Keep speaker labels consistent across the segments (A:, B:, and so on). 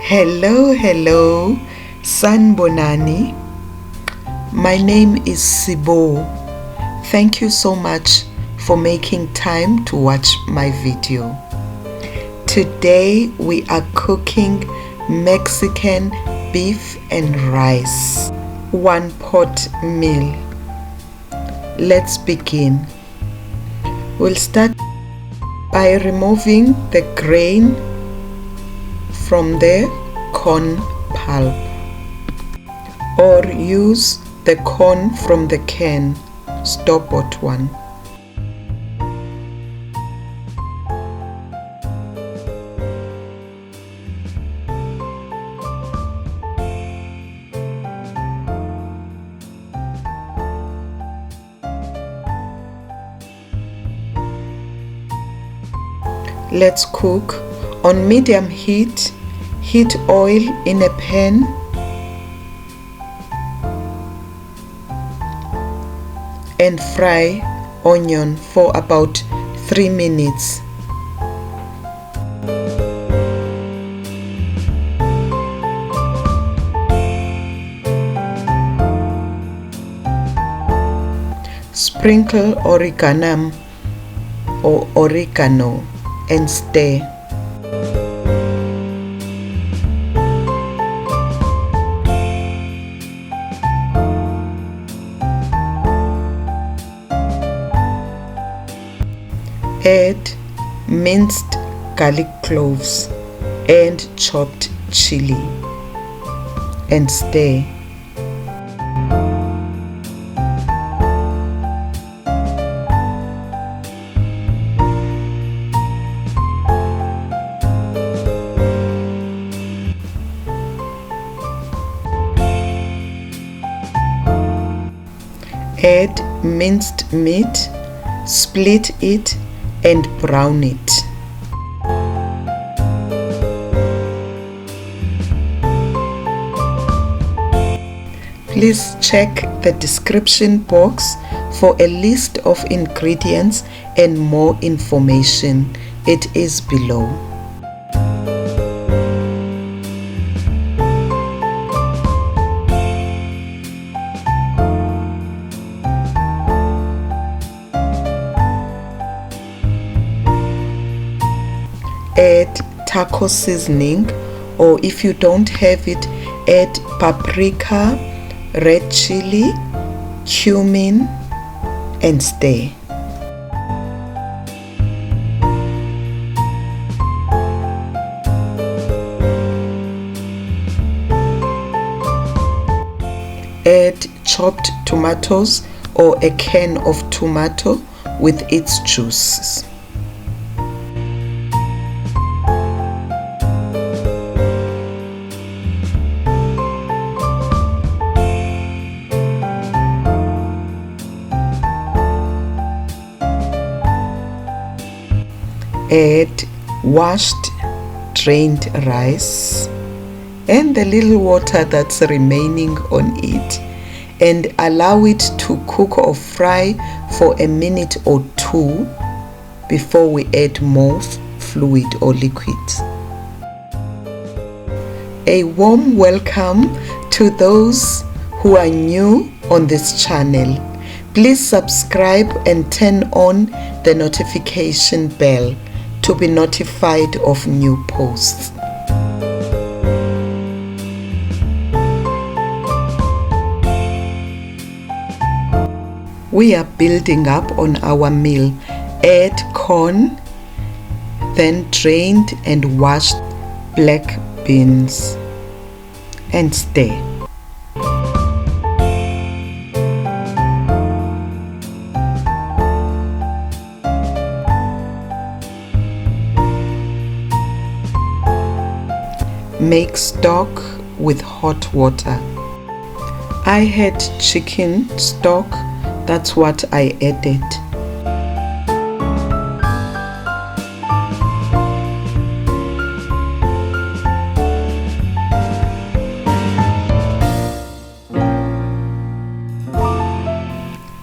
A: Hello, Sanbonani. My name is CBO. Thank you so much for making time to watch my video. Today we are cooking Mexican beef and rice, one pot meal. Let's begin. We'll start by removing the grain from the corn pulp, or use the corn from the can, store-bought one. Let's cook on medium heat. Heat oil in a pan and fry onion for about 3 minutes. Sprinkle oregano and stir. Add minced garlic cloves and chopped chili and stir. Add minced meat, split it and brown it. Please check the description box for a list of ingredients and more information. It is below. Add taco seasoning, or if you don't have it, add paprika, red chili, cumin and stir. Add chopped tomatoes or a can of tomato with its juices. Add washed drained rice and the little water that's remaining on it, and allow it to cook or fry for a minute or two before we add more fluid or liquid. A warm welcome to those who are new on this channel. Please subscribe and turn on the notification bell to be notified of new posts. We are building up on our meal. Add corn, then drained and washed black beans and stir. Make stock with hot water. I had chicken stock, that's what I added.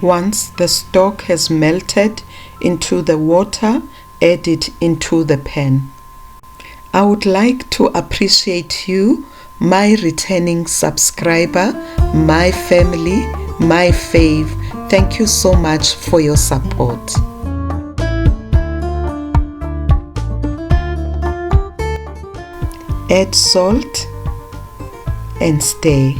A: Once the stock has melted into the water, add it into the pan. I would like to appreciate you, my returning subscriber, my family, my fave. Thank you so much for your support. Add salt and stir.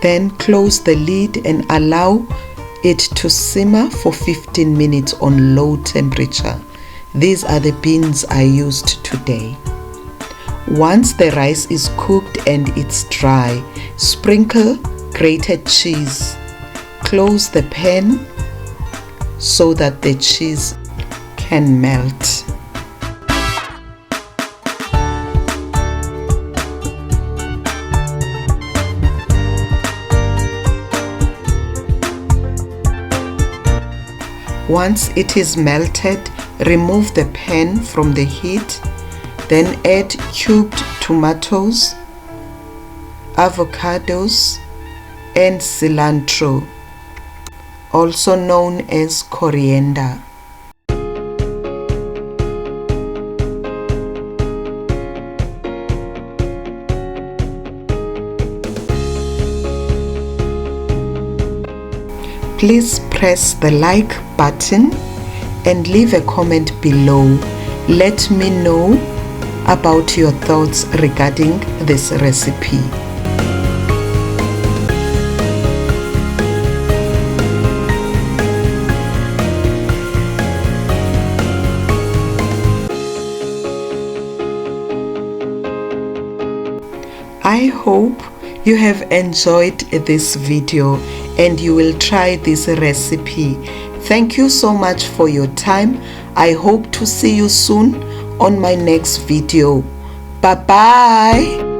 A: Then close the lid and allow it to simmer for 15 minutes on low temperature. These are the beans I used today. Once the rice is cooked and it's dry, sprinkle grated cheese. Close the pan so that the cheese can melt. Once it is melted, remove the pan from the heat, then add cubed tomatoes, avocados, and cilantro, also known as coriander. Please press the like button and leave a comment below. Let me know about your thoughts regarding this recipe. I hope you have enjoyed this video and you will try this recipe. Thank you so much for your time. I hope to see you soon on my next video. Bye bye.